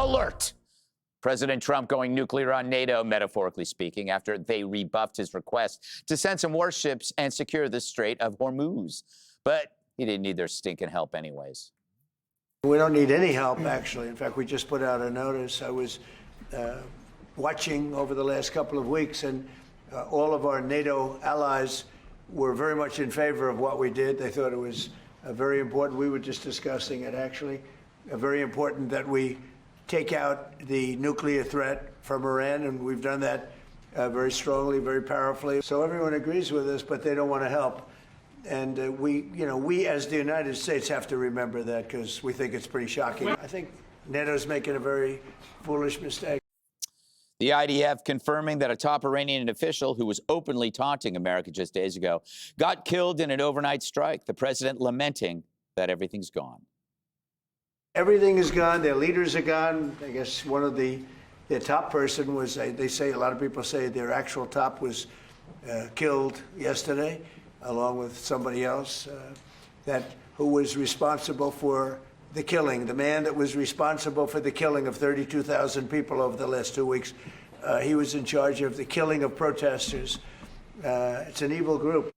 alert. President Trump going nuclear on NATO, metaphorically speaking, after they rebuffed his request to send some warships and secure the Strait of Hormuz. But he didn't need their stinking help anyways. We don't need any help, actually. In fact, we just put out a notice. I was watching over the last couple of weeks, and all of our NATO allies were very much in favor of what we did. They thought it was very important. We were just discussing it, actually. Very important that we take out the nuclear threat from Iran, and we've done that very strongly, very powerfully. So everyone agrees with us, but they don't want to help. And we as the United States have to remember that, because we think it's pretty shocking. I think NATO's making a very foolish mistake. The IDF confirming that a top Iranian official who was openly taunting America just days ago got killed in an overnight strike. The president lamenting that everything's gone. Everything is gone. Their leaders are gone. I guess one of their top person was, they say, a lot of people say their actual top was killed yesterday, along with somebody else who was responsible for the killing. The man that was responsible for the killing of 32,000 people over the last 2 weeks, he was in charge of the killing of protesters. It's an evil group.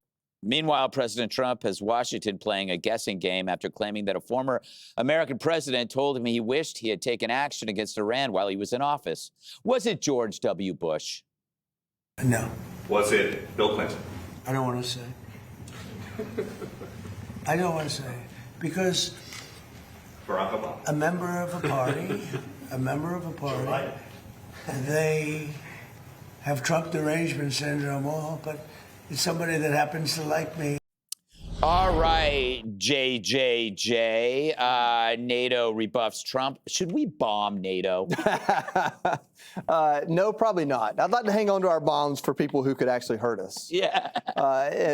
Meanwhile, President Trump has Washington playing a guessing game after claiming that a former American president told him he wished he had taken action against Iran while he was in office. Was it George W. Bush? No. Was it Bill Clinton? I don't want to say. I don't want to say. Because Barack Obama. a member of a party, they have Trump derangement syndrome, but it's somebody that happens to like me. All right, JJJ. NATO rebuffs Trump. Should we bomb NATO? No, probably not. I'd like to hang on to our bombs for people who could actually hurt us. Yeah.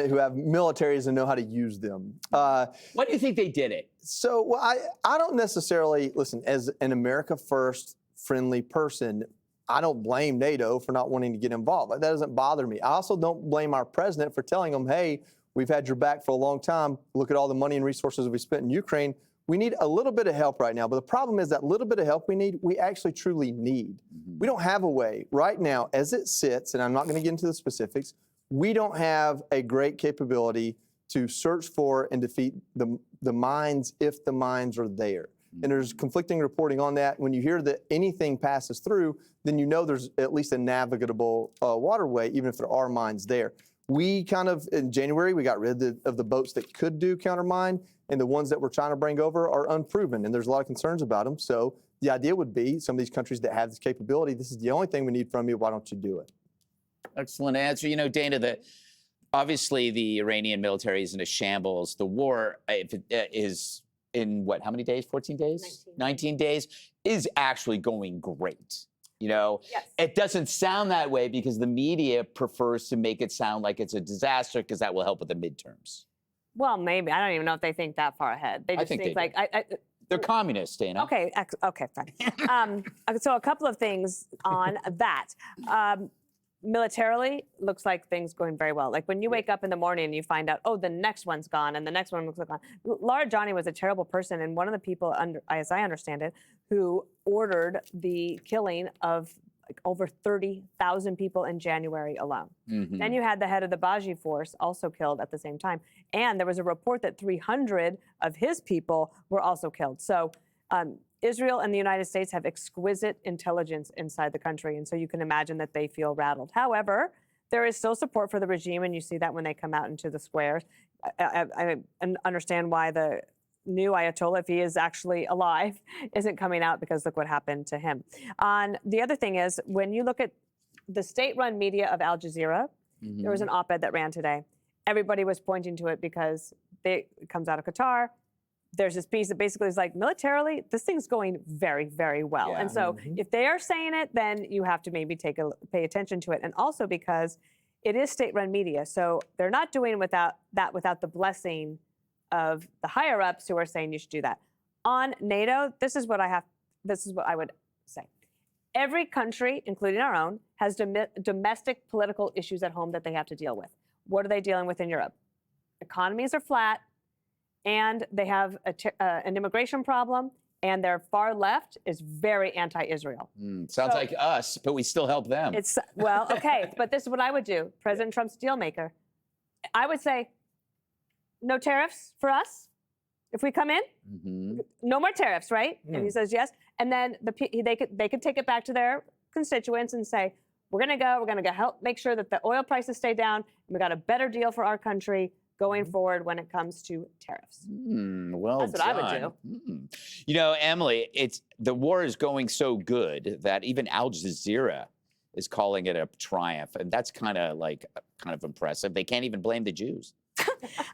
Who have militaries and know how to use them. Why do you think they did it? So, well, I don't necessarily, listen, as an America First friendly person, I don't blame NATO for not wanting to get involved. That doesn't bother me. I also don't blame our president for telling them, hey, we've had your back for a long time. Look at all the money and resources we spent in Ukraine. We need a little bit of help right now. But the problem is that little bit of help we actually truly need. We don't have a way right now as it sits, and I'm not going to get into the specifics, we don't have a great capability to search for and defeat the mines if the mines are there. And there's conflicting reporting on that. When you hear that anything passes through, then you know there's at least a navigable waterway, even if there are mines there. We kind of, in January, we got rid of the boats that could do countermine, and the ones that we're trying to bring over are unproven, and there's a lot of concerns about them. So the idea would be some of these countries that have this capability, this is the only thing we need from you, why don't you do it? Excellent answer. You know, Dana, obviously the Iranian military is in a shambles. The war is in what, how many days? 14 days? 19 days is actually going great. You know, yes. It doesn't sound that way because the media prefers to make it sound like it's a disaster because that will help with the midterms. Well, maybe. I don't even know if they think that far ahead. They just think like they're communists, Dana. Okay, fine. So a couple of things on that. Militarily, looks like things going very well. Like when you wake up in the morning and you find out, oh, the next one's gone and the next one looks like gone. Laura Johnny was a terrible person, and one of the people, as I understand it, who ordered the killing of like over 30,000 people in January alone. Mm-hmm. Then you had the head of the Baji force also killed at the same time. And there was a report that 300 of his people were also killed. So Israel and the United States have exquisite intelligence inside the country, and so you can imagine that they feel rattled. However, there is still support for the regime, and you see that when they come out into the squares. I understand why the new Ayatollah, if he is actually alive, isn't coming out, because look what happened to him. The other thing is, when you look at the state-run media of Al Jazeera, there was an op-ed that ran today. Everybody was pointing to it because it comes out of Qatar. There's this piece that basically is like, militarily, this thing's going very, very well. Yeah. And so if they are saying it, then you have to maybe pay attention to it. And also because it is state-run media, so they're not doing without the blessing of the higher-ups who are saying you should do that. On NATO, this is what I would say. Every country, including our own, has domestic political issues at home that they have to deal with. What are they dealing with in Europe? Economies are flat, and they have an immigration problem, and their far left is very anti-Israel. Sounds So- like us, but we still help them. It's well, okay, but this is what I would do. President Trump's dealmaker. I would say, no tariffs for us if we come in. No more tariffs, right? And he says yes. And then they could take it back to their constituents and say, we're going to go help make sure that the oil prices stay down. And we got a better deal for our country going forward when it comes to tariffs. Well That's what I would done. You know, Emily, the war is going so good that even Al Jazeera is calling it a triumph, and that's kind of impressive. They can't even blame the Jews.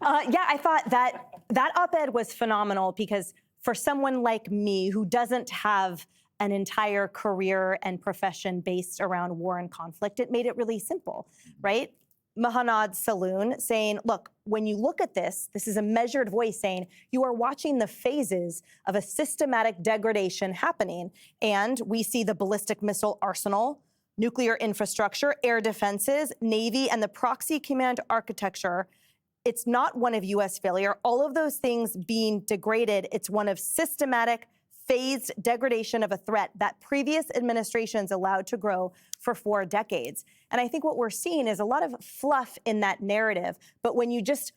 Yeah, I thought that op-ed was phenomenal because for someone like me who doesn't have an entire career and profession based around war and conflict, it made it really simple, right? Mahanad Saloon saying, look, when you look at this is a measured voice saying you are watching the phases of a systematic degradation happening. And we see the ballistic missile arsenal, nuclear infrastructure, air defenses, Navy, and the proxy command architecture. It's not one of U.S. failure. All of those things being degraded, it's one of systematic, phased degradation of a threat that previous administrations allowed to grow for 4 decades. And I think what we're seeing is a lot of fluff in that narrative. But when you just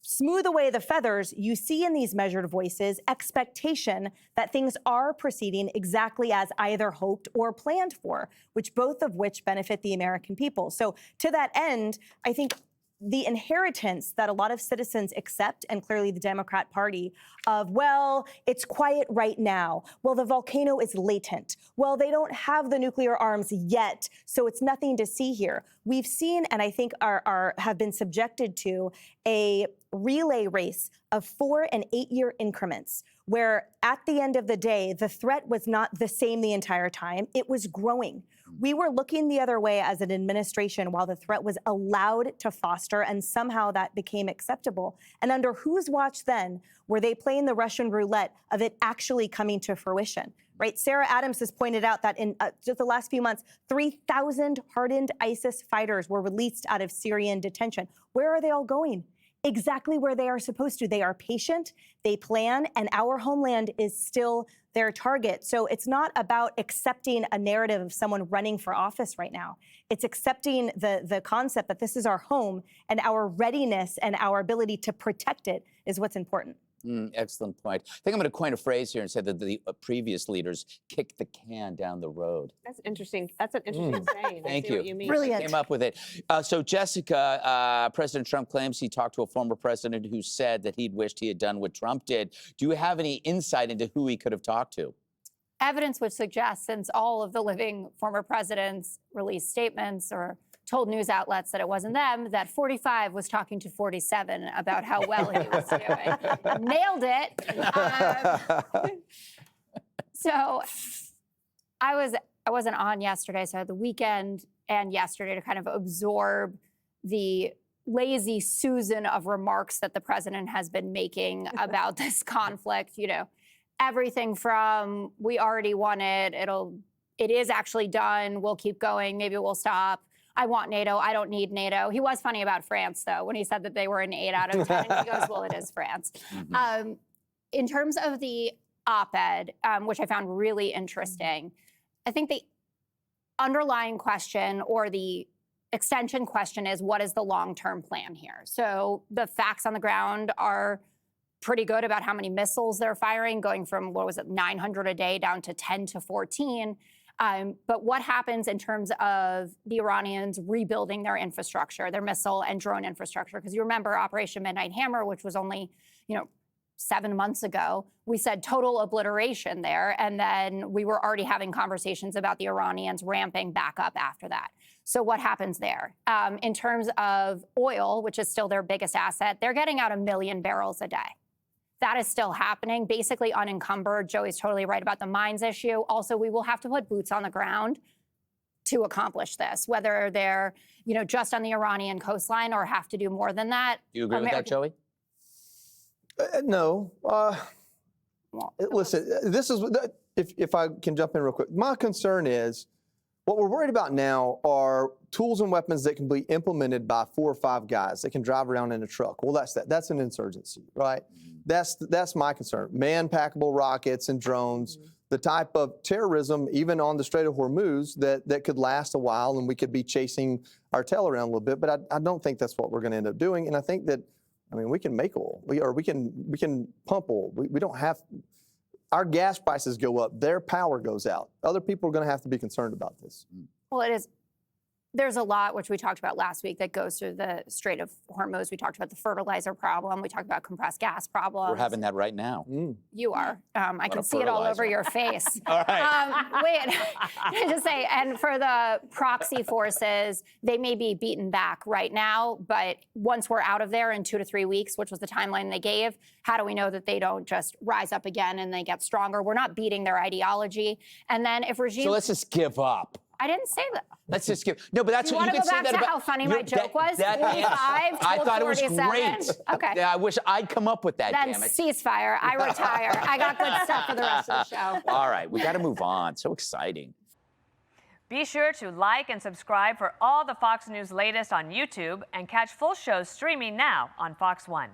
smooth away the feathers, you see in these measured voices expectation that things are proceeding exactly as either hoped or planned for, both of which benefit the American people. So to that end, I think the inheritance that a lot of citizens accept, and clearly the Democrat Party, of, well, it's quiet right now. Well, the volcano is latent. Well, they don't have the nuclear arms yet, so it's nothing to see here. We've seen, and I think have been subjected to, a relay race of 4- and 8-year increments, where at the end of the day, the threat was not the same the entire time. It was growing. We were looking the other way as an administration while the threat was allowed to foster, and somehow that became acceptable. And under whose watch then were they playing the Russian roulette of it actually coming to fruition? Right? Sarah Adams has pointed out that in just the last few months, 3,000 hardened ISIS fighters were released out of Syrian detention. Where are they all going? Exactly where they are supposed to. They are patient, they plan, and our homeland is still their target. So it's not about accepting a narrative of someone running for office right now. It's accepting the concept that this is our home, and our readiness and our ability to protect it is what's important. Excellent point. I think I'm going to coin a phrase here and say that the previous leaders kicked the can down the road. That's interesting. That's an interesting saying. I Thank see you. What you mean. Brilliant. Came up with it. So Jessica, President Trump claims he talked to a former president who said that he'd wished he had done what Trump did. Do you have any insight into who he could have talked to? Evidence would suggest, since all of the living former presidents released statements or told news outlets that it wasn't them, that 45 was talking to 47 about how well he was doing. Nailed it. So I wasn't on yesterday, so I had the weekend and yesterday to kind of absorb the lazy Susan of remarks that the president has been making about this conflict. You know, everything from we already won it, it is actually done, we'll keep going, maybe we'll stop. I want NATO, I don't need NATO. He was funny about France, though, when he said that they were an 8 out of 10. And he goes, well, it is France. In terms of the op-ed, which I found really interesting, I think the underlying question or the extension question is, what is the long-term plan here? So the facts on the ground are pretty good about how many missiles they're firing, going from, 900 a day down to 10 to 14. But what happens in terms of the Iranians rebuilding their infrastructure, their missile and drone infrastructure? Because you remember Operation Midnight Hammer, which was only, 7 months ago, we said total obliteration there. And then we were already having conversations about the Iranians ramping back up after that. So what happens there? In terms of oil, which is still their biggest asset, they're getting out 1 million barrels a day. That is still happening, basically unencumbered. Joey's totally right about the mines issue. Also, we will have to put boots on the ground to accomplish this, whether they're, just on the Iranian coastline or have to do more than that. Do you agree with that, Joey? No. Listen, this is, if I can jump in real quick. My concern is, what we're worried about now are tools and weapons that can be implemented by 4 or 5 guys that can drive around in a truck. Well, that's an insurgency, right? That's my concern. Man-packable rockets and drones, the type of terrorism, even on the Strait of Hormuz, that could last a while, and we could be chasing our tail around a little bit. But I don't think that's what we're going to end up doing. And I think that, I mean, we can make oil, we can pump oil. We don't have. Our gas prices go up, their power goes out. Other people are going to have to be concerned about this. Well, it is. There's a lot, which we talked about last week, that goes through the Strait of Hormuz. We talked about the fertilizer problem. We taled about compressed gas problems. We're having that right now. You are. I can see it all over your face. All right. Wait, can I just say, and for the proxy forces, they may be beaten back right now, but once we're out of there in 2 to 3 weeks, which was the timeline they gave, how do we know that they don't just rise up again and they get stronger? We're not beating their ideology. And then if regime... So let's just give up. I didn't say that. Let's just give. No, but that's You what want you to can go say back that to about. how funny my joke was? 45 I to thought it was 47? great. Okay. Yeah, I wish I'd come up with that. Then damn it. ceasefire. I retire. I got good stuff for the rest of the show. All right, we got to move on. So exciting. Be sure to like and subscribe for all the Fox News latest on YouTube and catch full shows streaming now on Fox One.